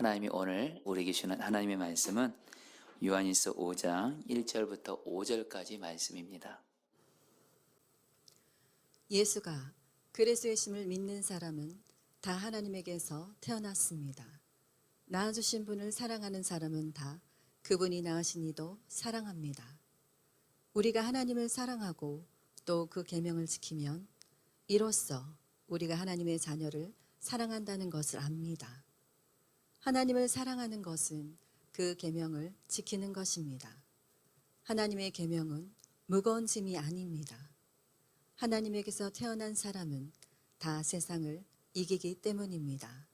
하나님이 오늘 우리에게 주는 하나님의 말씀은 요한일서 5장 1절부터 5절까지 말씀입니다. 예수가 그리스도의 심을 믿는 사람은 다 하나님에게서 태어났습니다. 낳아주신 분을 사랑하는 사람은 다 그분이 낳으신 이도 사랑합니다. 우리가 하나님을 사랑하고 또 그 계명을 지키면 이로써 우리가 하나님의 자녀를 사랑한다는 것을 압니다. 하나님을 사랑하는 것은 그 계명을 지키는 것입니다. 하나님의 계명은 무거운 짐이 아닙니다. 하나님에게서 태어난 사람은 다 세상을 이기기 때문입니다.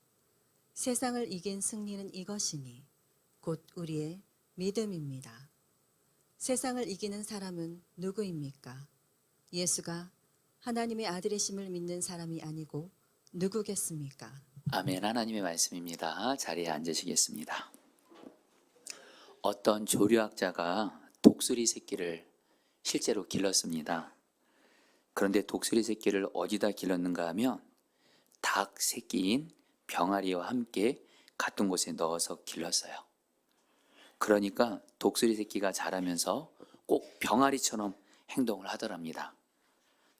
세상을 이긴 승리는 이것이니 곧 우리의 믿음입니다. 세상을 이기는 사람은 누구입니까? 예수가 하나님의 아들이심을 믿는 사람이 아니고 누구겠습니까? 아멘. 하나님의 말씀입니다. 자리에 앉으시겠습니다. 어떤 조류학자가 독수리 새끼를 실제로 길렀습니다. 그런데 독수리 새끼를 어디다 길렀는가 하면 닭 새끼인 병아리와 함께 같은 곳에 넣어서 길렀어요. 그러니까 독수리 새끼가 자라면서 꼭 병아리처럼 행동을 하더랍니다.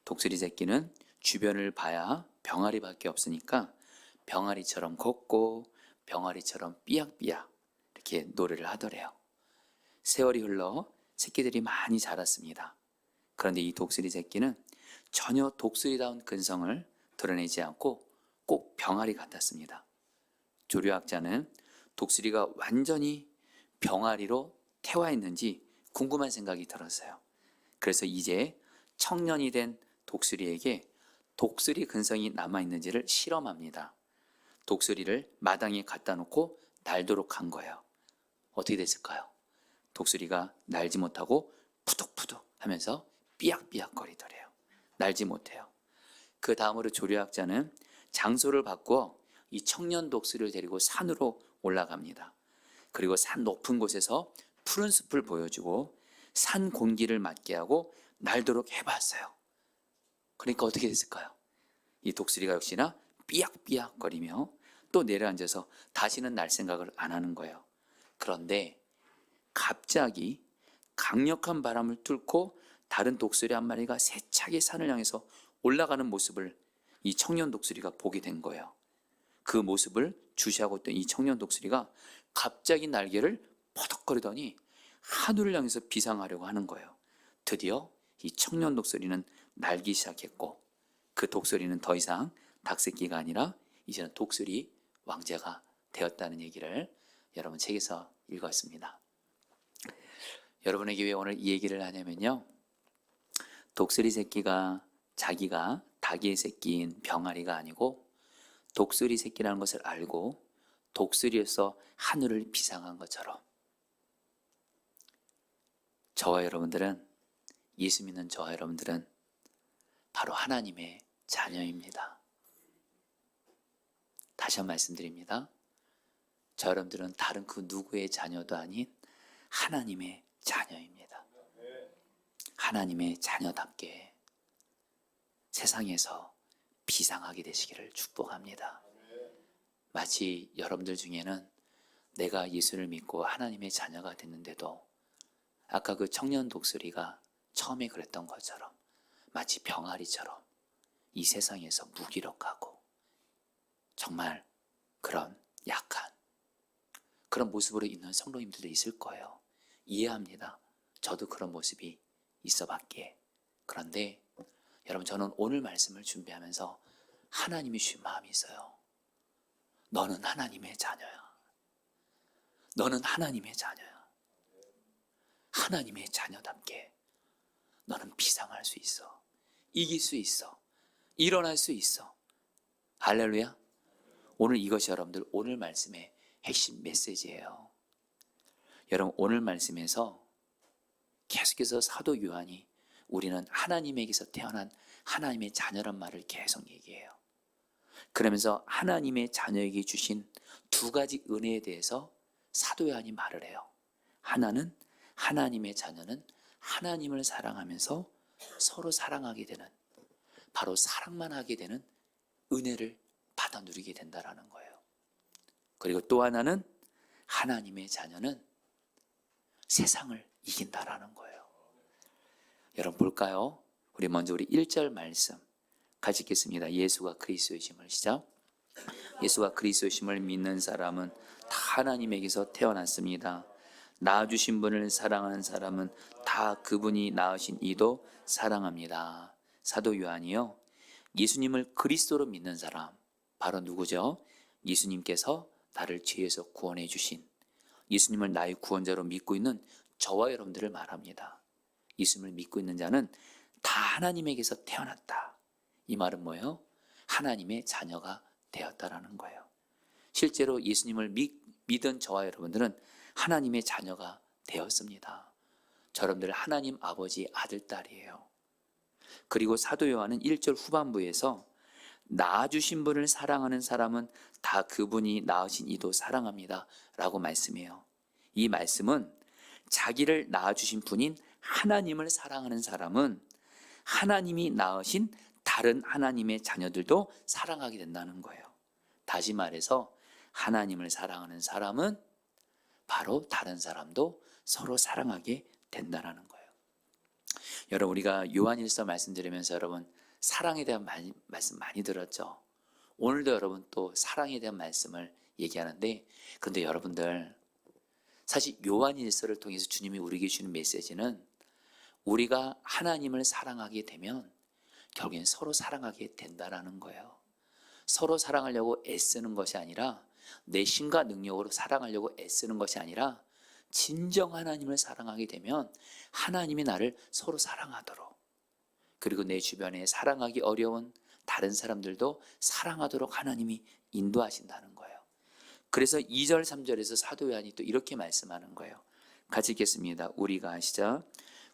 독수리 새끼는 주변을 봐야 병아리밖에 없으니까 병아리처럼 걷고 병아리처럼 삐약삐약 이렇게 노래를 하더래요. 세월이 흘러 새끼들이 많이 자랐습니다. 그런데 이 독수리 새끼는 전혀 독수리다운 근성을 드러내지 않고 꼭 병아리 같았습니다. 조류학자는 독수리가 완전히 병아리로 태화했는지 궁금한 생각이 들었어요. 그래서 이제 청년이 된 독수리에게 독수리 근성이 남아있는지를 실험합니다. 독수리를 마당에 갖다 놓고 날도록 한 거예요. 어떻게 됐을까요? 독수리가 날지 못하고 푸득푸득 하면서 삐약삐약 거리더래요. 날지 못해요. 그 다음으로 조류학자는 장소를 바꾸어 이 청년 독수리를 데리고 산으로 올라갑니다. 그리고 산 높은 곳에서 푸른 숲을 보여주고 산 공기를 맡게 하고 날도록 해봤어요. 그러니까 어떻게 됐을까요? 이 독수리가 역시나 삐약삐약 거리며 또 내려앉아서 다시는 날 생각을 안 하는 거예요. 그런데 갑자기 강력한 바람을 뚫고 다른 독수리 한 마리가 세차게 산을 향해서 올라가는 모습을 이 청년 독수리가 보게 된 거예요. 그 모습을 주시하고 있던 이 청년 독수리가 갑자기 날개를 퍼덕거리더니 하늘을 향해서 비상하려고 하는 거예요. 드디어 이 청년 독수리는 날기 시작했고 그 독수리는 더 이상 닭새끼가 아니라 이제는 독수리 왕자가 되었다는 얘기를 여러분 책에서 읽었습니다. 여러분에게 왜 오늘 이 얘기를 하냐면요, 독수리 새끼가 자기가 닭의 새끼인 병아리가 아니고 독수리 새끼라는 것을 알고 독수리에서 하늘을 비상한 것처럼 저와 여러분들은, 예수 믿는 저와 여러분들은 바로 하나님의 자녀입니다. 다시 한번 말씀드립니다. 저 여러분들은 다른 그 누구의 자녀도 아닌 하나님의 자녀입니다. 하나님의 자녀답게 세상에서 비상하게 되시기를 축복합니다. 마치 여러분들 중에는 내가 예수를 믿고 하나님의 자녀가 됐는데도 아까 그 청년 독수리가 처음에 그랬던 것처럼 마치 병아리처럼 이 세상에서 무기력하고 정말 그런 약한 그런 모습으로 있는 성도님들도 있을 거예요. 이해합니다. 저도 그런 모습이 있어봤기에. 그런데 여러분, 저는 오늘 말씀을 준비하면서 하나님이 주신 마음이 있어요. 너는 하나님의 자녀야. 너는 하나님의 자녀야. 하나님의 자녀답게 너는 비상할 수 있어. 이길 수 있어. 일어날 수 있어. 할렐루야. 오늘 이것이 여러분들 오늘 말씀의 핵심 메시지예요. 여러분, 오늘 말씀에서 계속해서 사도 요한이 우리는 하나님에게서 태어난 하나님의 자녀란 말을 계속 얘기해요. 그러면서 하나님의 자녀에게 주신 두 가지 은혜에 대해서 사도 요한이 말을 해요. 하나는 하나님의 자녀는 하나님을 사랑하면서 서로 사랑하게 되는, 바로 사랑만 하게 되는 은혜를 받아 누리게 된다라는 거예요. 그리고 또 하나는 하나님의 자녀는 세상을 이긴다라는 거예요. 여러분 볼까요? 우리 먼저 우리 1절 말씀 같이 읽겠습니다. 예수가 그리스도이심을 시작. 예수가 그리스도이심을 믿는 사람은 다 하나님에게서 태어났습니다. 낳아주신 분을 사랑하는 사람은 다 그분이 낳으신 이도 사랑합니다. 사도 요한이요, 예수님을 그리스도로 믿는 사람 바로 누구죠? 예수님께서 나를 죄에서 구원해 주신, 예수님을 나의 구원자로 믿고 있는 저와 여러분들을 말합니다. 예수님을 믿고 있는 자는 다 하나님에게서 태어났다. 이 말은 뭐예요? 하나님의 자녀가 되었다라는 거예요. 실제로 예수님을 믿은 저와 여러분들은 하나님의 자녀가 되었습니다. 여러분들 하나님 아버지 아들, 딸이에요. 그리고 사도 요한은 1절 후반부에서 낳아주신 분을 사랑하는 사람은 다 그분이 낳으신 이도 사랑합니다 라고 말씀해요. 이 말씀은 자기를 낳아주신 분인 하나님을 사랑하는 사람은 하나님이 낳으신 다른 하나님의 자녀들도 사랑하게 된다는 거예요. 다시 말해서 하나님을 사랑하는 사람은 바로 다른 사람도 서로 사랑하게 된다는 거예요. 여러분, 우리가 요한일서 말씀드리면서 여러분 사랑에 대한 말씀 많이 들었죠. 오늘도 여러분 또 사랑에 대한 말씀을 얘기하는데, 그런데 여러분들 사실 요한일서를 통해서 주님이 우리에게 주는 메시지는 우리가 하나님을 사랑하게 되면 결국엔 서로 사랑하게 된다라는 거예요. 서로 사랑하려고 애쓰는 것이 아니라, 내 힘과 능력으로 사랑하려고 애쓰는 것이 아니라, 진정 하나님을 사랑하게 되면 하나님이 나를 서로 사랑하도록, 그리고 내 주변에 사랑하기 어려운 다른 사람들도 사랑하도록 하나님이 인도하신다는 거예요. 그래서 2절 3절에서 사도 요한이 또 이렇게 말씀하는 거예요. 같이 읽겠습니다. 우리가 시작.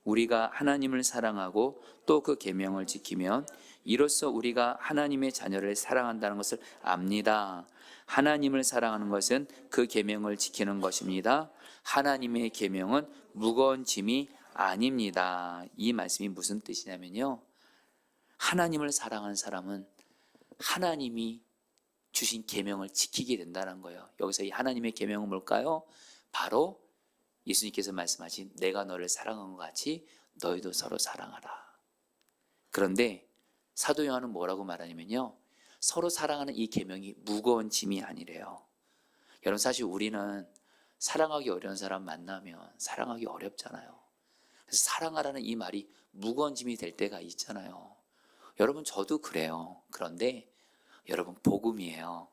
우리가 하나님을 사랑하고 또 그 계명을 지키면 이로써 우리가 하나님의 자녀를 사랑한다는 것을 압니다. 하나님을 사랑하는 것은 그 계명을 지키는 것입니다. 하나님의 계명은 무거운 짐이 아닙니다. 이 말씀이 무슨 뜻이냐면요, 하나님을 사랑하는 사람은 하나님이 주신 계명을 지키게 된다는 거예요. 여기서 이 하나님의 계명은 뭘까요? 바로 예수님께서 말씀하신 내가 너를 사랑한 것 같이 너희도 서로 사랑하라. 그런데 사도 요한은 뭐라고 말하냐면요, 서로 사랑하는 이 계명이 무거운 짐이 아니래요. 여러분, 사실 우리는 사랑하기 어려운 사람 만나면 사랑하기 어렵잖아요. 그래서 사랑하라는 이 말이 무거운 짐이 될 때가 있잖아요. 여러분, 저도 그래요. 그런데 여러분, 복음이에요.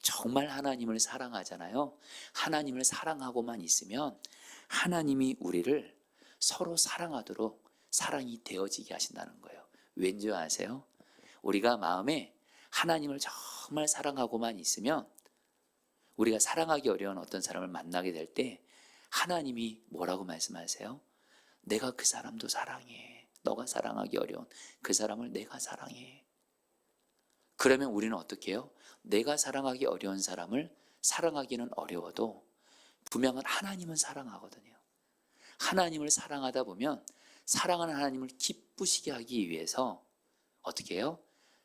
정말 하나님을 사랑하잖아요. 하나님을 사랑하고만 있으면 하나님이 우리를 서로 사랑하도록 사랑이 되어지게 하신다는 거예요. 왠지 아세요? 우리가 마음에 하나님을 정말 사랑하고만 있으면, 우리가 사랑하기 어려운 어떤 사람을 만나게 될 때 하나님이 뭐라고 말씀하세요? 내가 그 사람도 사랑해. 너가 사랑하기 어려운 그 사람을 내가 사랑해. 그러면 우리는 어떻게 해요? 내가 사랑하기 어려운 사람을 사랑하기는 어려워도 분명한 하나님은 사랑하거든요. 하나님을 사랑하다 보면 사랑하는 하나님을 기쁘시게 하기 위해서 어떻게 해요?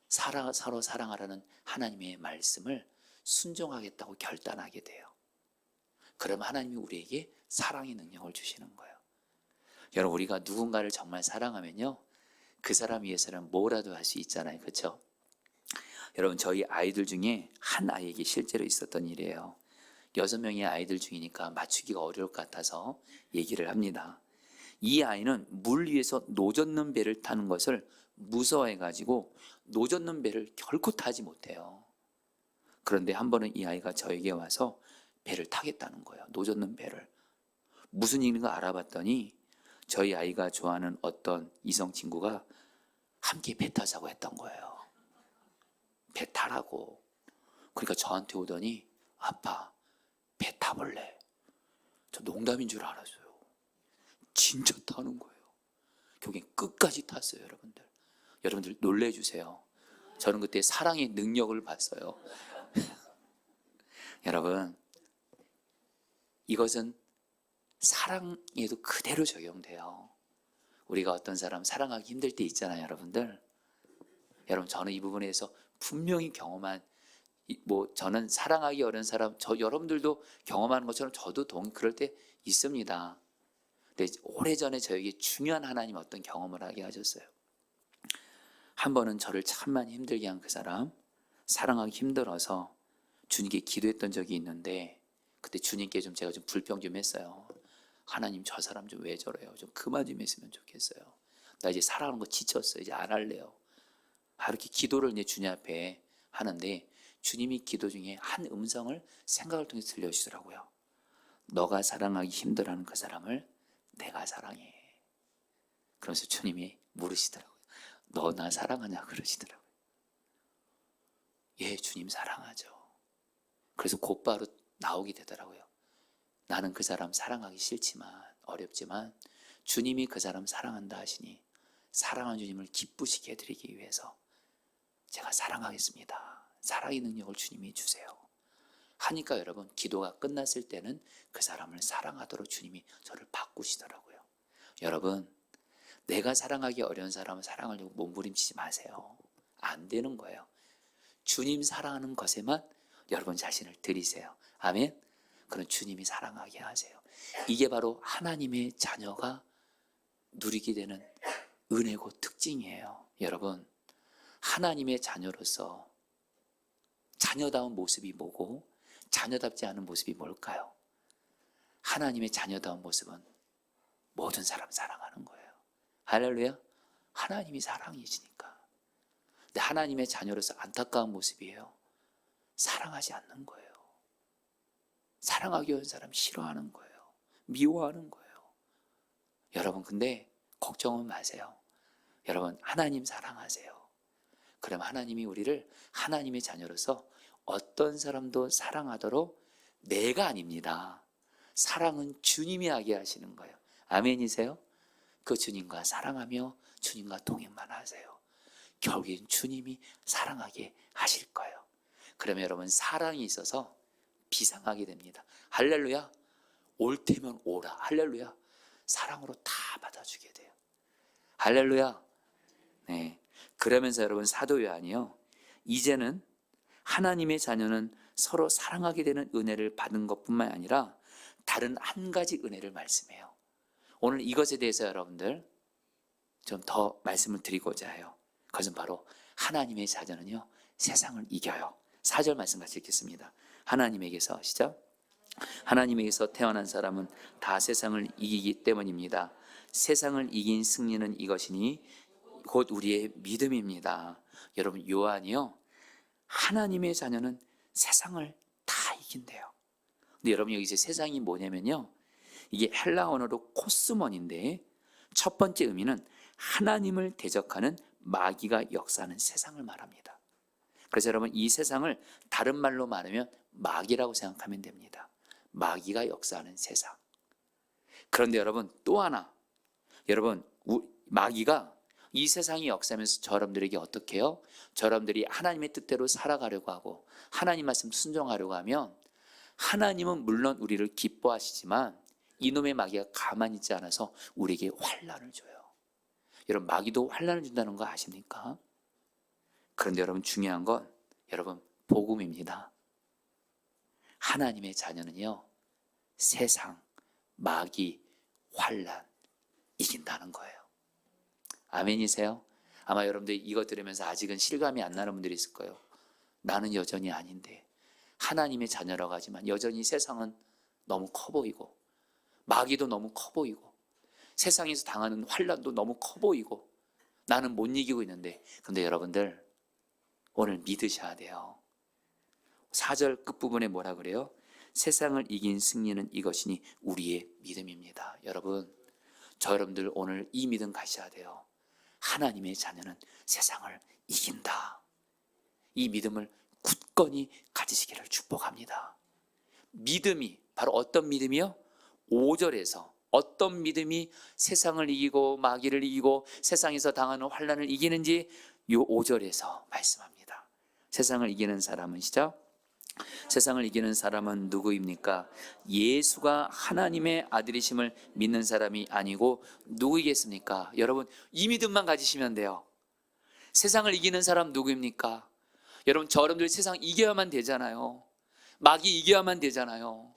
서로 사랑하라는 하나님의 말씀을 순종하겠다고 결단하게 돼요. 그럼 하나님이 우리에게 사랑의 능력을 주시는 거예요. 여러분, 우리가 누군가를 정말 사랑하면요, 그 사람 위해서는 뭐라도 할 수 있잖아요. 그렇죠? 여러분, 저희 아이들 중에 한 아이에게 실제로 있었던 일이에요. 6명의 아이들 중이니까 맞추기가 어려울 것 같아서 얘기를 합니다. 이 아이는 물 위에서 노젓는 배를 타는 것을 무서워해가지고 노젓는 배를 결코 타지 못해요. 그런데 한 번은 이 아이가 저에게 와서 배를 타겠다는 거예요. 노젓는 배를. 무슨 일인가 알아봤더니 저희 아이가 좋아하는 어떤 이성 친구가 함께 배 타자고 했던 거예요. 배 타라고. 그러니까 저한테 오더니 아빠, 배 타볼래? 저 농담인 줄 알았어요. 진짜 타는 거예요. 결국엔 끝까지 탔어요. 여러분들 놀래주세요. 저는 그때 사랑의 능력을 봤어요. 여러분, 이것은 사랑에도 그대로 적용돼요. 우리가 어떤 사람 사랑하기 힘들 때 있잖아요. 여러분, 저는 이 부분에서 분명히 경험한 뭐 저는 사랑하기 어려운 사람, 저 여러분들도 경험하는 것처럼 저도 그럴 때 있습니다. 근데 오래전에 저에게 중요한 하나님 어떤 경험을 하게 하셨어요. 한 번은 저를 참 많이 힘들게 한 그 사람, 사랑하기 힘들어서 주님께 기도했던 적이 있는데, 그때 주님께 제가 좀 불평 좀 했어요. 하나님, 저 사람 좀 왜 저래요? 좀 그만 좀 했으면 좋겠어요. 나 이제 살아가는 거 지쳤어요. 이제 안 할래요. 이렇게 기도를 이제 주님 앞에 하는데, 주님이 기도 중에 한 음성을 생각을 통해서 들려주시더라고요. 너가 사랑하기 힘들어하는 그 사람을 내가 사랑해. 그러면서 주님이 물으시더라고요. 너 나 사랑하냐? 그러시더라고요. 예, 주님 사랑하죠. 그래서 곧바로 나오게 되더라고요. 나는 그 사람 사랑하기 싫지만, 어렵지만 주님이 그 사람 사랑한다 하시니 사랑하는 주님을 기쁘시게 해드리기 위해서 제가 사랑하겠습니다. 사랑의 능력을 주님이 주세요. 하니까 여러분, 기도가 끝났을 때는 그 사람을 사랑하도록 주님이 저를 바꾸시더라고요. 여러분, 내가 사랑하기 어려운 사람을 사랑하려고 몸부림치지 마세요. 안 되는 거예요. 주님 사랑하는 것에만 여러분 자신을 드리세요. 아멘. 그런 주님이 사랑하게 하세요. 이게 바로 하나님의 자녀가 누리게 되는 은혜고 특징이에요. 여러분, 하나님의 자녀로서 자녀다운 모습이 뭐고 자녀답지 않은 모습이 뭘까요? 하나님의 자녀다운 모습은 모든 사람 사랑하는 거예요. 할렐루야. 하나님이 사랑이시니까. 근데 하나님의 자녀로서 안타까운 모습이에요. 사랑하지 않는 거예요. 사랑하기 어려운 사람 싫어하는 거예요. 미워하는 거예요. 여러분, 근데 걱정은 마세요. 여러분, 하나님 사랑하세요. 그럼 하나님이 우리를 하나님의 자녀로서 어떤 사람도 사랑하도록, 내가 아닙니다. 사랑은 주님이 하게 하시는 거예요. 아멘이세요? 그 주님과 사랑하며 주님과 동행만 하세요. 결국엔 주님이 사랑하게 하실 거예요. 그러면 여러분, 사랑이 있어서 비상하게 됩니다. 할렐루야. 올 테면 오라. 할렐루야. 사랑으로 다 받아주게 돼요. 할렐루야. 네. 그러면서 여러분, 사도 요한이요, 이제는 하나님의 자녀는 서로 사랑하게 되는 은혜를 받은 것뿐만 아니라 다른 한 가지 은혜를 말씀해요. 오늘 이것에 대해서 여러분들 좀 더 말씀을 드리고자 해요. 그것은 바로 하나님의 자녀는요, 세상을 이겨요. 4절 말씀 같이 읽겠습니다. 하나님에게서, 시작. 하나님에게서 태어난 사람은 다 세상을 이기기 때문입니다. 세상을 이긴 승리는 이것이니 곧 우리의 믿음입니다. 여러분, 요한이요, 하나님의 자녀는 세상을 다 이긴대요. 근데 여러분, 여기서 세상이 뭐냐면요, 이게 헬라 언어로 코스몬인데, 첫 번째 의미는 하나님을 대적하는 마귀가 역사하는 세상을 말합니다. 그래서 여러분, 이 세상을 다른 말로 말하면 마귀라고 생각하면 됩니다. 마귀가 역사하는 세상. 그런데 여러분, 또 하나, 여러분, 마귀가 이 세상이 역사하면서 저러분들에게 어떻게 해요? 저러분들이 하나님의 뜻대로 살아가려고 하고 하나님 말씀 순종하려고 하면, 하나님은 물론 우리를 기뻐하시지만 이놈의 마귀가 가만히 있지 않아서 우리에게 환난을 줘요. 여러분, 마귀도 환난을 준다는 거 아십니까? 그런데 여러분, 중요한 건 여러분, 복음입니다. 하나님의 자녀는요, 세상, 마귀, 환난 이긴다는 거예요. 아멘이세요? 아마 여러분들이 이거 들으면서 아직은 실감이 안 나는 분들이 있을 거예요. 나는 여전히 아닌데, 하나님의 자녀라고 하지만 여전히 세상은 너무 커 보이고 마귀도 너무 커 보이고 세상에서 당하는 환난도 너무 커 보이고 나는 못 이기고 있는데, 근데 여러분들 오늘 믿으셔야 돼요. 4절 끝부분에 뭐라 그래요? 세상을 이긴 승리는 이것이니 우리의 믿음입니다. 여러분, 저 여러분들 오늘 이 믿음 가셔야 돼요. 하나님의 자녀는 세상을 이긴다. 이 믿음을 굳건히 가지시기를 축복합니다. 믿음이 바로 어떤 믿음이요? 5절에서 어떤 믿음이 세상을 이기고 마귀를 이기고 세상에서 당하는 환난을 이기는지 이 5절에서 말씀합니다. 세상을 이기는 사람은, 시작. 세상을 이기는 사람은 누구입니까? 예수가 하나님의 아들이심을 믿는 사람이 아니고 누구이겠습니까? 여러분, 이 믿음만 가지시면 돼요. 세상을 이기는 사람 누구입니까? 여러분, 여러분들 세상 이겨야만 되잖아요. 마귀 이겨야만 되잖아요.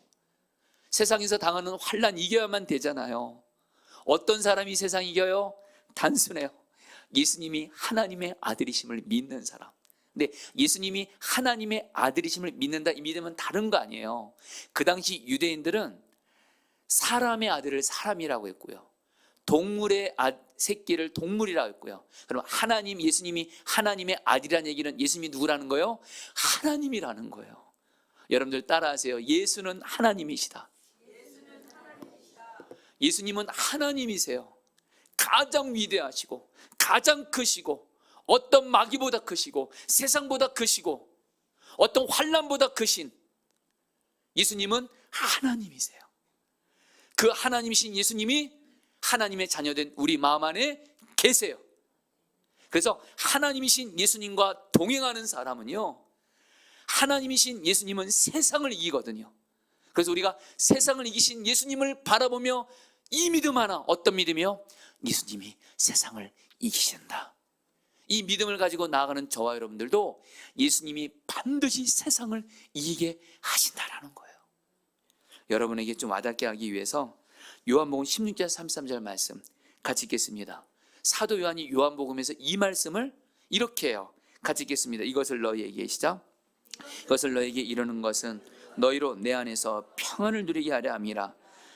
세상에서 당하는 환난 이겨야만 되잖아요. 어떤 사람이 세상 이겨요? 단순해요. 예수님이 하나님의 아들이심을 믿는 사람. 근데 예수님이 하나님의 아들이심을 믿는다, 이 믿음은 다른 거 아니에요. 그 당시 유대인들은 사람의 아들을 사람이라고 했고요, 동물의 새끼를 동물이라고 했고요. 그럼 하나님, 예수님이 하나님의 아들이라는 얘기는 예수님이 누구라는 거예요? 하나님이라는 거예요. 여러분들 따라하세요. 예수는 하나님이시다. 예수님은 하나님이세요. 가장 위대하시고 가장 크시고 어떤 마귀보다 크시고 세상보다 크시고 어떤 환난보다 크신 예수님은 하나님이세요. 그 하나님이신 예수님이 하나님의 자녀된 우리 마음 안에 계세요. 그래서 하나님이신 예수님과 동행하는 사람은요, 하나님이신 예수님은 세상을 이기거든요. 그래서 우리가 세상을 이기신 예수님을 바라보며 이 믿음 하나, 어떤 믿음이요? 예수님이 세상을 이기신다. 이 믿음을 가지고 나아가는 저와 여러분들도 예수님이 반드시 세상을 이기게 하신다라는 거예요. 여러분에게 좀 와닿게 하기 위해서 요한복음 16장 33절 말씀 같이 읽겠습니다. 사도 요한이 요한복음에서 이 말씀을 이렇게 해요. 같이 읽겠습니다. 이것을 너희에게, 시작. 이것을 너희에게 이르는 것은 너희로 내 안에서 평안을 누리게 하려 함이라.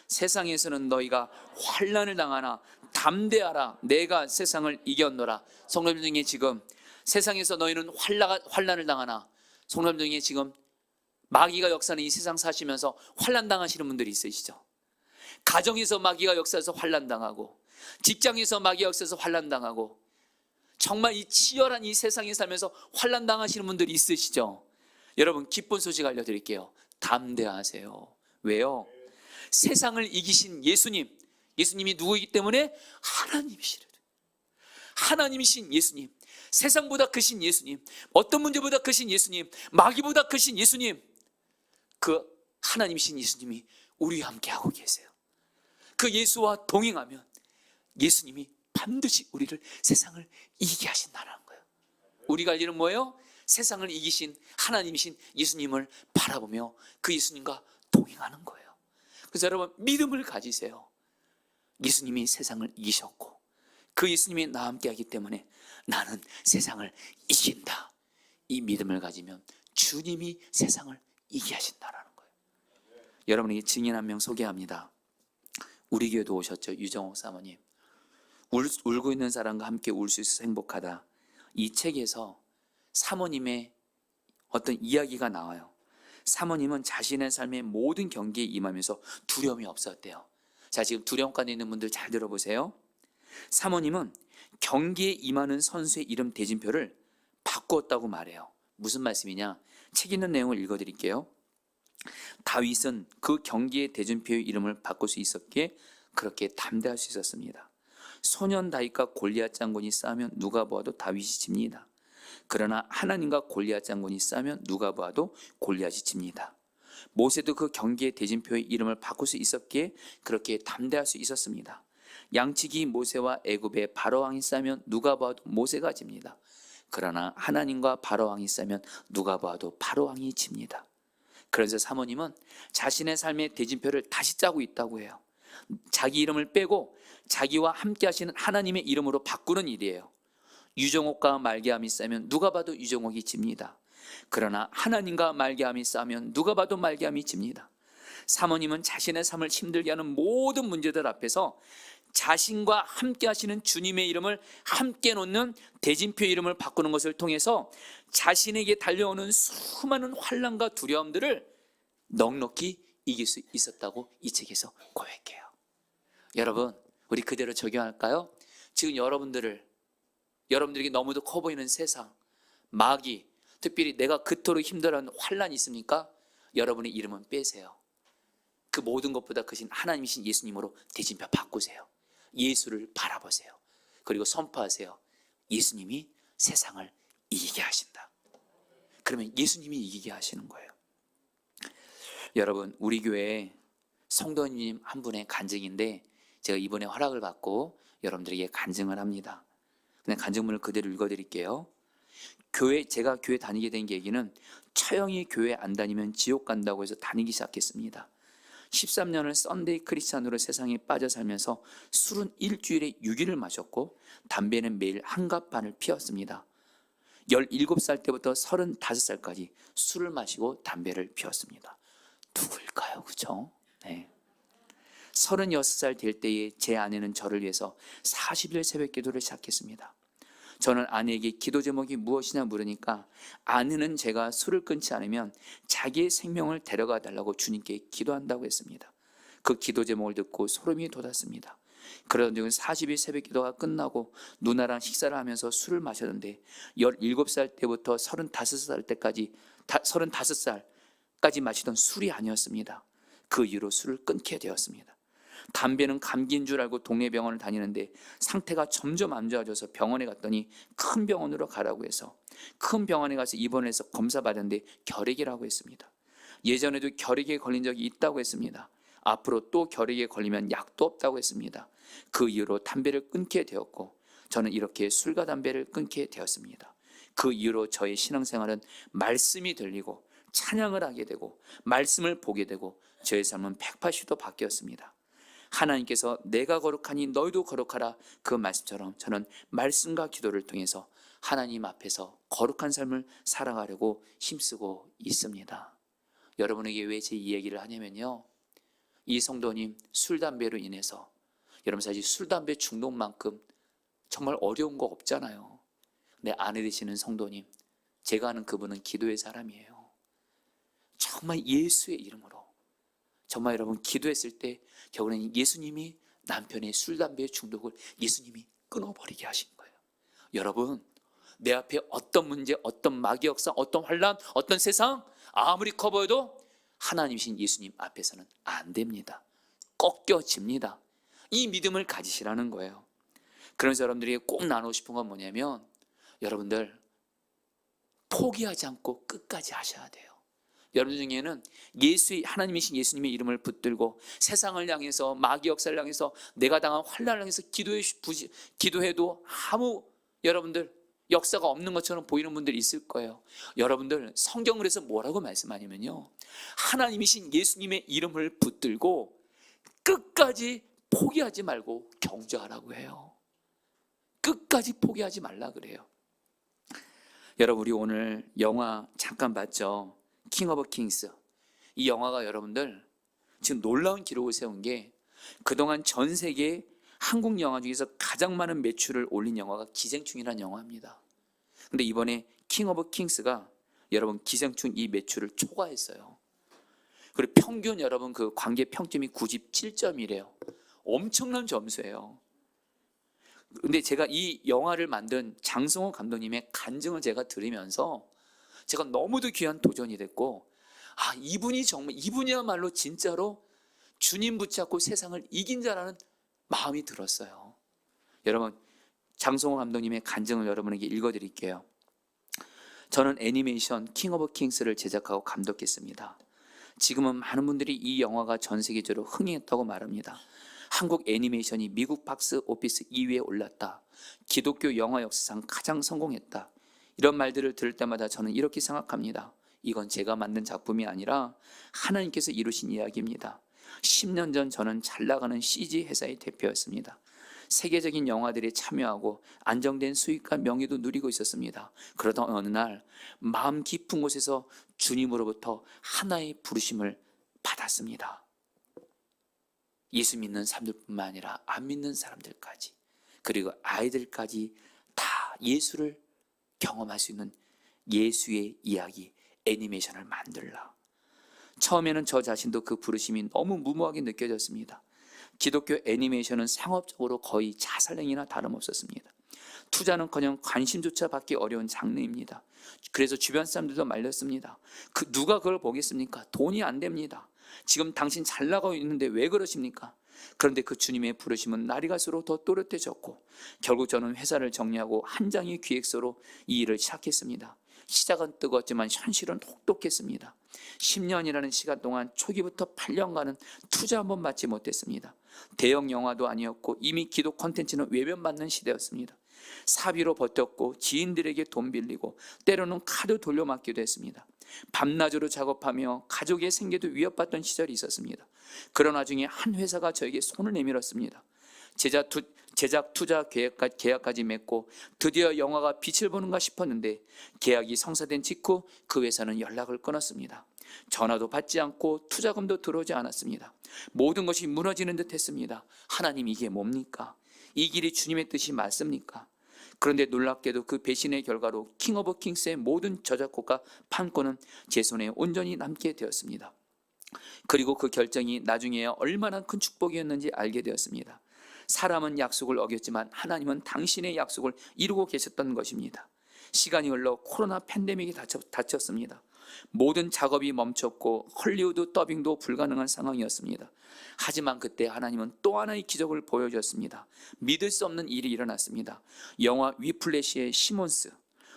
세상에서는 너희가 환난을 당하나 담대하라, 내가 세상을 이겼노라. 성도님 중에 지금 세상에서 너희는 환난을 당하나, 성도님 중에 지금 마귀가 역사하는 이 세상 사시면서 환난 당하시는 분들이 있으시죠? 가정에서 마귀가 역사해서 환난 당하고, 직장에서 마귀가 역사해서 환난 당하고, 정말 이 치열한 이 세상에 살면서 환난 당하시는 분들이 있으시죠? 여러분, 기쁜 소식 알려드릴게요. 담대하세요. 왜요? 세상을 이기신 예수님, 예수님이 누구이기 때문에? 하나님이시래. 하나님이신 예수님, 세상보다 크신 예수님, 어떤 문제보다 크신 예수님, 마귀보다 크신 예수님, 그 하나님이신 예수님이 우리와 함께하고 계세요. 그 예수와 동행하면 예수님이 반드시 우리를 세상을 이기게 하신다는 거예요. 우리가 할 일은 뭐예요? 세상을 이기신 하나님이신 예수님을 바라보며 그 예수님과 동행하는 거예요. 그래서 여러분, 믿음을 가지세요. 예수님이 세상을 이기셨고 그 예수님이 나와 함께하기 때문에 나는 세상을 이긴다. 이 믿음을 가지면 주님이 세상을 이기게 하신다는 거예요. 여러분에게 증인 한 명 소개합니다. 우리 교회도 오셨죠. 유정옥 사모님. 울고 있는 사람과 함께 울 수 있어서 행복하다. 이 책에서 사모님의 어떤 이야기가 나와요. 사모님은 자신의 삶의 모든 경기에 임하면서 두려움이 없었대요. 자, 지금 두려움 가운데 있는 분들 잘 들어보세요. 사모님은 경기에 임하는 선수의 이름 대진표를 바꾸었다고 말해요. 무슨 말씀이냐? 책 있는 내용을 읽어드릴게요. 다윗은 그 경기의 대진표의 이름을 바꿀 수 있었기에 그렇게 담대할 수 있었습니다. 소년 다윗과 골리앗 장군이 싸우면 누가 보아도 다윗이 집니다. 그러나 하나님과 골리앗 장군이 싸우면 누가 보아도 골리앗이 집니다. 모세도 그 경기의 대진표의 이름을 바꿀 수 있었기에 그렇게 담대할 수 있었습니다. 양치기 모세와 애굽의 바로왕이 싸우면 누가 봐도 모세가 집니다. 그러나 하나님과 바로왕이 싸우면 누가 봐도 바로왕이 집니다. 그래서 사모님은 자신의 삶의 대진표를 다시 짜고 있다고 해요. 자기 이름을 빼고 자기와 함께 하시는 하나님의 이름으로 바꾸는 일이에요. 유정옥과 말기암이 싸우면 누가 봐도 유정옥이 집니다. 그러나 하나님과 말기암이 싸우면 누가 봐도 말기암이 집니다. 사모님은 자신의 삶을 힘들게 하는 모든 문제들 앞에서 자신과 함께 하시는 주님의 이름을 함께 놓는 대진표 이름을 바꾸는 것을 통해서 자신에게 달려오는 수많은 환난과 두려움들을 넉넉히 이길 수 있었다고 이 책에서 고백해요. 여러분, 우리 그대로 적용할까요? 지금 여러분들에게 너무도 커 보이는 세상, 마귀, 특별히 내가 그토록 힘들어하는 환난이 있습니까? 여러분의 이름은 빼세요. 그 모든 것보다 크신 하나님이신 예수님으로 대진표 바꾸세요. 예수를 바라보세요. 그리고 선포하세요. 예수님이 세상을 이기게 하신다. 그러면 예수님이 이기게 하시는 거예요. 여러분, 우리 교회 성도님 한 분의 간증인데 제가 이번에 허락을 받고 여러분들에게 간증을 합니다. 그냥 간증문을 그대로 읽어드릴게요. 제가 교회 다니게 된 계기는 처형이 교회 안 다니면 지옥 간다고 해서 다니기 시작했습니다. 13년을 썬데이 크리스찬으로 세상에 빠져 살면서 술은 일주일에 6일을 마셨고 담배는 매일 한 갑 반을 피웠습니다. 17살 때부터 35살까지 술을 마시고 담배를 피웠습니다. 누굴까요? 그죠? 네. 36살 될 때에 제 아내는 저를 위해서 40일 새벽 기도를 시작했습니다. 저는 아내에게 기도 제목이 무엇이냐 물으니까 아내는 제가 술을 끊지 않으면 자기의 생명을 데려가 달라고 주님께 기도한다고 했습니다. 그 기도 제목을 듣고 소름이 돋았습니다. 그러던 중 40일 새벽 기도가 끝나고 누나랑 식사를 하면서 술을 마셨는데 17살 때부터 35살 때까지 35살까지 마시던 술이 아니었습니다. 그 이후로 술을 끊게 되었습니다. 담배는 감기인 줄 알고 동네 병원을 다니는데 상태가 점점 안 좋아져서 병원에 갔더니 큰 병원으로 가라고 해서 큰 병원에 가서 입원을 해서 검사 받았는데 결핵이라고 했습니다. 예전에도 결핵에 걸린 적이 있다고 했습니다. 앞으로 또 결핵에 걸리면 약도 없다고 했습니다. 그 이후로 담배를 끊게 되었고 저는 이렇게 술과 담배를 끊게 되었습니다. 그 이후로 저의 신앙생활은 말씀이 들리고 찬양을 하게 되고 말씀을 보게 되고 저의 삶은 180도 바뀌었습니다. 하나님께서 내가 거룩하니 너희도 거룩하라 그 말씀처럼 저는 말씀과 기도를 통해서 하나님 앞에서 거룩한 삶을 살아가려고 힘쓰고 있습니다. 여러분에게 왜 제 이 얘기를 하냐면요, 이 성도님 술 담배로 인해서 여러분 사실 술 담배 중독만큼 정말 어려운 거 없잖아요. 내 아내 되시는 성도님, 제가 아는 그분은 기도의 사람이에요. 정말 예수의 이름으로 정말 여러분 기도했을 때 결국에는 예수님이 남편의 술 담배의 중독을 예수님이 끊어버리게 하신 거예요. 여러분, 내 앞에 어떤 문제, 어떤 마귀 역사, 어떤 환란, 어떤 세상 아무리 커 보여도 하나님이신 예수님 앞에서는 안 됩니다. 꺾여집니다. 이 믿음을 가지시라는 거예요. 그래서 여러분들이 꼭 나누고 싶은 건 뭐냐면 여러분들 포기하지 않고 끝까지 하셔야 돼요. 여러분 중에는 하나님이신 예수님의 이름을 붙들고 세상을 향해서 마귀 역사를 향해서 내가 당한 환난을 향해서 기도해도 아무 여러분들 역사가 없는 것처럼 보이는 분들이 있을 거예요. 여러분들 성경을 해서 뭐라고 말씀하냐면요, 하나님이신 예수님의 이름을 붙들고 끝까지 포기하지 말고 경주하라고 해요. 끝까지 포기하지 말라 그래요. 여러분, 우리 오늘 영화 잠깐 봤죠? 킹 오브 킹스. 이 영화가 여러분들 지금 놀라운 기록을 세운 게 그동안 전 세계 한국 영화 중에서 가장 많은 매출을 올린 영화가 기생충이라는 영화입니다. 근데 이번에 킹 오브 킹스가 여러분 기생충 이 매출을 초과했어요. 그리고 평균 여러분 그 관계 평점이 97점이래요. 엄청난 점수예요. 근데 제가 이 영화를 만든 장성호 감독님의 간증을 제가 들으면서 제가 너무도 귀한 도전이 됐고, 이분이야말로 진짜로 주님 붙잡고 세상을 이긴 자라는 마음이 들었어요. 여러분, 장성호 감독님의 간증을 여러분에게 읽어드릴게요. 저는 애니메이션 킹 오브 킹스를 제작하고 감독했습니다. 지금은 많은 분들이 이 영화가 전 세계적으로 흥행했다고 말합니다. 한국 애니메이션이 미국 박스 오피스 2위에 올랐다. 기독교 영화 역사상 가장 성공했다. 이런 말들을 들을 때마다 저는 이렇게 생각합니다. 이건 제가 만든 작품이 아니라 하나님께서 이루신 이야기입니다. 10년 전 저는 잘 나가는 CG 회사의 대표였습니다. 세계적인 영화들에 참여하고 안정된 수익과 명예도 누리고 있었습니다. 그러던 어느 날 마음 깊은 곳에서 주님으로부터 하나의 부르심을 받았습니다. 예수 믿는 사람들뿐만 아니라 안 믿는 사람들까지, 그리고 아이들까지 다 예수를 경험할 수 있는 예수의 이야기 애니메이션을 만들라. 처음에는 저 자신도 그 부르심이 너무 무모하게 느껴졌습니다. 기독교 애니메이션은 상업적으로 거의 자살행위나 다름없었습니다. 투자는커녕 관심조차 받기 어려운 장르입니다. 그래서 주변 사람들도 말렸습니다. 누가 그걸 보겠습니까? 돈이 안 됩니다. 지금 당신 잘 나가고 있는데 왜 그러십니까? 그런데 그 주님의 부르심은 날이 갈수록 더 또렷해졌고 결국 저는 회사를 정리하고 한 장의 기획서로 이 일을 시작했습니다. 시작은 뜨거웠지만 현실은 혹독했습니다. 10년이라는 시간 동안 초기부터 8년간은 투자 한번 받지 못했습니다. 대형 영화도 아니었고 이미 기독 콘텐츠는 외면받는 시대였습니다. 사비로 버텼고 지인들에게 돈 빌리고 때로는 카드 돌려막기도 했습니다. 밤낮으로 작업하며 가족의 생계도 위협받던 시절이 있었습니다. 그런 와중에 한 회사가 저에게 손을 내밀었습니다. 제작 투자 계약까지 맺고 드디어 영화가 빛을 보는가 싶었는데 계약이 성사된 직후 그 회사는 연락을 끊었습니다. 전화도 받지 않고 투자금도 들어오지 않았습니다. 모든 것이 무너지는 듯 했습니다. 하나님, 이게 뭡니까? 이 길이 주님의 뜻이 맞습니까? 그런데 놀랍게도 그 배신의 결과로 킹 오브 킹스의 모든 저작권과 판권은 제 손에 온전히 남게 되었습니다. 그리고 그 결정이 나중에 얼마나 큰 축복이었는지 알게 되었습니다. 사람은 약속을 어겼지만 하나님은 당신의 약속을 이루고 계셨던 것입니다. 시간이 흘러 코로나 팬데믹이 닥쳤습니다. 모든 작업이 멈췄고 헐리우드 더빙도 불가능한 상황이었습니다. 하지만 그때 하나님은 또 하나의 기적을 보여주었습니다. 믿을 수 없는 일이 일어났습니다. 영화 위플래시의 시몬스,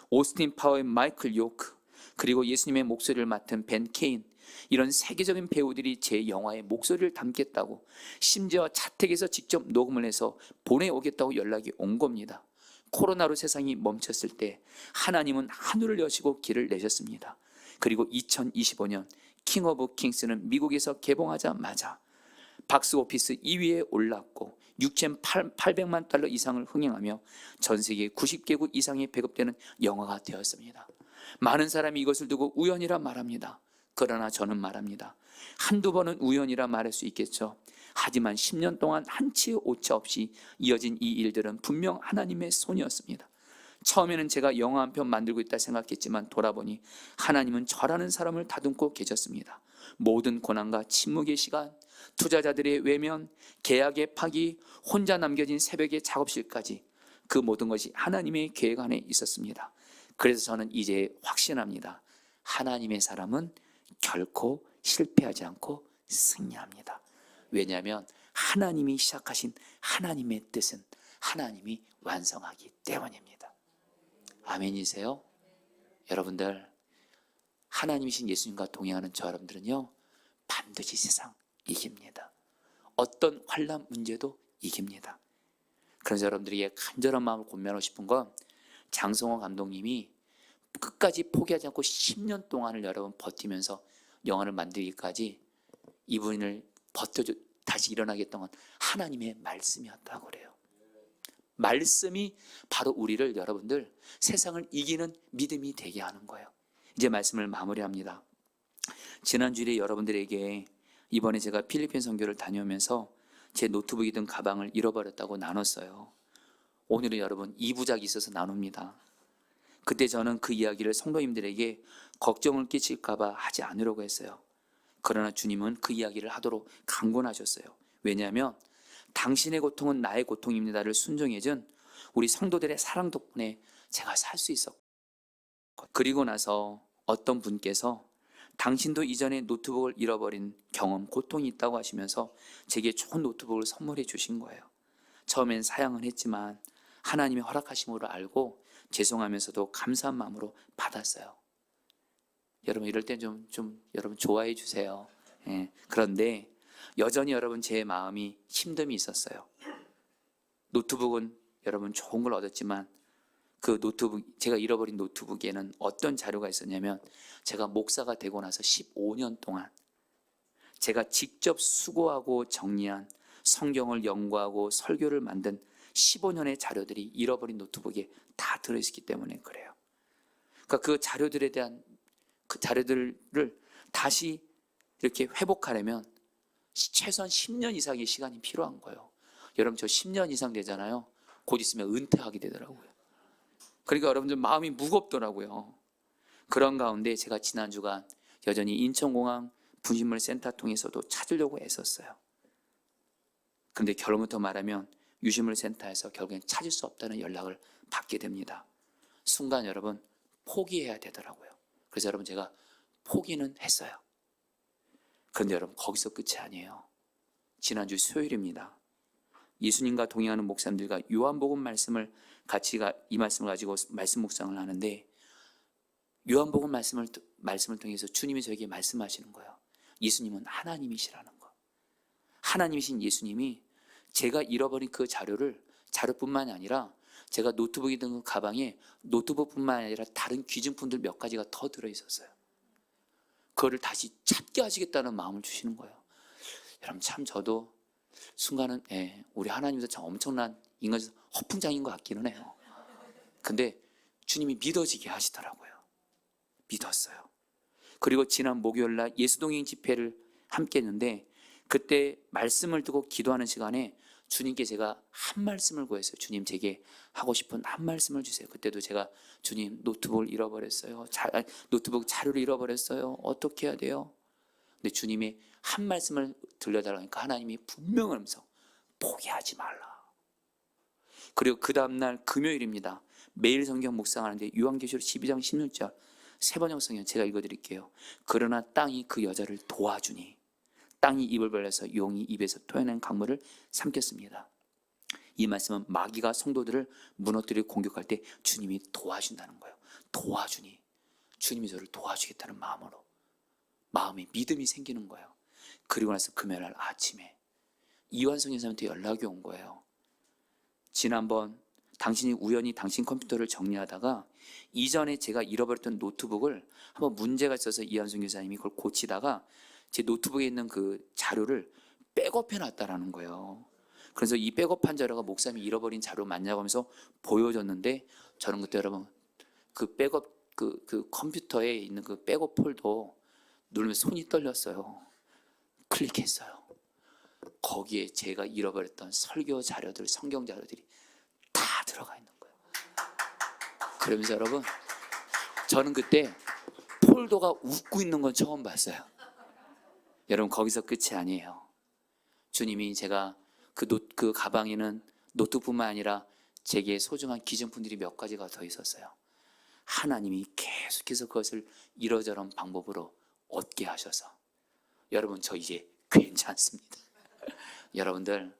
오스틴 파워의 마이클 요크, 그리고 예수님의 목소리를 맡은 벤 케인, 이런 세계적인 배우들이 제 영화에 목소리를 담겠다고, 심지어 자택에서 직접 녹음을 해서 보내오겠다고 연락이 온 겁니다. 코로나로 세상이 멈췄을 때 하나님은 하늘을 여시고 길을 내셨습니다. 그리고 2025년 킹 오브 킹스는 미국에서 개봉하자마자 박스오피스 2위에 올랐고 6,800만 달러 이상을 흥행하며 전 세계 90개국 이상에 배급되는 영화가 되었습니다. 많은 사람이 이것을 두고 우연이라 말합니다. 그러나 저는 말합니다. 한두 번은 우연이라 말할 수 있겠죠. 하지만 10년 동안 한치의 오차 없이 이어진 이 일들은 분명 하나님의 손이었습니다. 처음에는 제가 영화 한 편 만들고 있다 생각했지만 돌아보니 하나님은 저라는 사람을 다듬고 계셨습니다. 모든 고난과 침묵의 시간, 투자자들의 외면, 계약의 파기, 혼자 남겨진 새벽의 작업실까지 그 모든 것이 하나님의 계획 안에 있었습니다. 그래서 저는 이제 확신합니다. 하나님의 사람은 결코 실패하지 않고 승리합니다. 왜냐하면 하나님이 시작하신 하나님의 뜻은 하나님이 완성하기 때문입니다. 아멘이세요? 여러분들, 하나님이신 예수님과 동행하는 저 여러분들은요, 반드시 세상 이깁니다. 어떤 환난 문제도 이깁니다. 그래서 여러분들에게 간절한 마음을 권면하고 싶은 건, 장성호 감독님이 끝까지 포기하지 않고 10년 동안을 여러분 버티면서 영화를 만들기까지 이분을 버텨줘 다시 일어나게 했던 건 하나님의 말씀이었다고 그래요. 말씀이 바로 우리를, 여러분들, 세상을 이기는 믿음이 되게 하는 거예요. 이제 말씀을 마무리합니다. 지난주에 여러분들에게 이번에 제가 필리핀 선교를 다녀오면서 제 노트북이든 가방을 잃어버렸다고 나눴어요. 오늘은 여러분 2부작이 있어서 나눕니다. 그때 저는 그 이야기를 성도님들에게 걱정을 끼칠까봐 하지 않으려고 했어요. 그러나 주님은 그 이야기를 하도록 강권하셨어요. 왜냐하면 당신의 고통은 나의 고통입니다를 순종해준 우리 성도들의 사랑 덕분에 제가 살 수 있었고, 그리고 나서 어떤 분께서 당신도 이전에 노트북을 잃어버린 경험, 고통이 있다고 하시면서 제게 좋은 노트북을 선물해 주신 거예요. 처음엔 사양은 했지만 하나님의 허락하심으로 알고 죄송하면서도 감사한 마음으로 받았어요. 여러분, 이럴 땐 좀 여러분 좋아해 주세요. 예. 그런데 여전히 여러분 제 마음이 힘듦이 있었어요. 노트북은 여러분 좋은 걸 얻었지만 그 노트북, 제가 잃어버린 노트북에는 어떤 자료가 있었냐면, 제가 목사가 되고 나서 15년 동안 제가 직접 수고하고 정리한 성경을 연구하고 설교를 만든 15년의 자료들이 잃어버린 노트북에 다 들어있기 때문에 그래요. 그러니까 그 자료들에 대한 그 자료들을 다시 이렇게 회복하려면 최소한 10년 이상의 시간이 필요한 거예요. 여러분, 저 10년 이상 되잖아요. 곧 있으면 은퇴하게 되더라고요. 그러니까 여러분들 마음이 무겁더라고요. 그런 가운데 제가 지난 주간 여전히 인천공항 분신물 센터 통해서도 찾으려고 애썼어요. 그런데 결론부터 말하면 유실물 센터에서 결국엔 찾을 수 없다는 연락을 받게 됩니다. 순간 여러분 포기해야 되더라고요. 그래서 여러분 제가 포기는 했어요. 그런데 여러분 거기서 끝이 아니에요. 지난주 수요일입니다. 예수님과 동행하는 목사님들과 요한복음 말씀을 같이 이 말씀을 가지고 말씀 묵상을 하는데, 요한복음 말씀을 통해서 주님이 저에게 말씀하시는 거예요. 예수님은 하나님이시라는 거. 하나님이신 예수님이 제가 잃어버린 그 자료뿐만이 아니라 제가 노트북이 든 그 가방에 노트북뿐만 아니라 다른 귀중품들 몇 가지가 더 들어있었어요. 그거를 다시 찾게 하시겠다는 마음을 주시는 거예요. 여러분 참 저도 순간은 우리 하나님도 참 엄청난 인간에서 허풍장인 것 같기는 해요. 근데 주님이 믿어지게 하시더라고요. 믿었어요. 그리고 지난 목요일 날 예수동행 집회를 함께 했는데 그때 말씀을 두고 기도하는 시간에 주님께 제가 한 말씀을 구했어요. 주님 제게 하고 싶은 한 말씀을 주세요. 그때도 제가 주님 노트북을 잃어버렸어요. 노트북 자료를 잃어버렸어요. 어떻게 해야 돼요? 근데 주님의 한 말씀을 들려달라니까 하나님이 분명한 음성 포기하지 말라. 그리고 그 다음날 금요일입니다. 매일 성경 묵상하는데 요한계시록 12장 16절 세 번역 성경 제가 읽어드릴게요. 그러나 땅이 그 여자를 도와주니 땅이 입을 벌려서 용이 입에서 토해낸 강물을 삼켰습니다. 이 말씀은 마귀가 성도들을 무너뜨리고 공격할 때 주님이 도와준다는 거예요. 도와주니 주님이 저를 도와주겠다는 마음으로 마음에 믿음이 생기는 거예요. 그리고 나서 금요일 날 아침에 이완성 여사한테 연락이 온 거예요. 지난번 당신이 우연히 당신 컴퓨터를 정리하다가 이전에 제가 잃어버렸던 노트북을 한번 문제가 있어서 이한승 교사님이 그걸 고치다가 제 노트북에 있는 그 자료를 백업해 놨다라는 거예요. 그래서 이 백업한 자료가 목사님이 잃어버린 자료 맞냐고 하면서 보여줬는데 저는 그때 여러분 그 백업 그 컴퓨터에 있는 그 백업 폴더 누르면 손이 떨렸어요. 클릭했어요. 거기에 제가 잃어버렸던 설교 자료들, 성경 자료들이 다 들어가 있는 거예요. 그러면서 여러분 저는 그때 폴더가 웃고 있는 건 처음 봤어요. 여러분 거기서 끝이 아니에요. 주님이 제가 그 가방에는 노트뿐만 아니라 제게 소중한 기증품들이 몇 가지가 더 있었어요. 하나님이 계속해서 그것을 이러저런 방법으로 얻게 하셔서 여러분 저 이제 괜찮습니다. 여러분들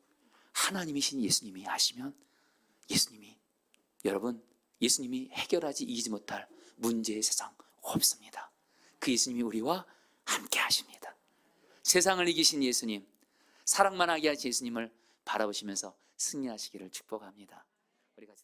하나님이신 예수님이 하시면 예수님이 해결하지 이기지 못할 문제의 세상 없습니다. 그 예수님이 우리와 함께 하십니다. 세상을 이기신 예수님, 사랑만 하게 하신 예수님을 바라보시면서 승리하시기를 축복합니다. 우리 같이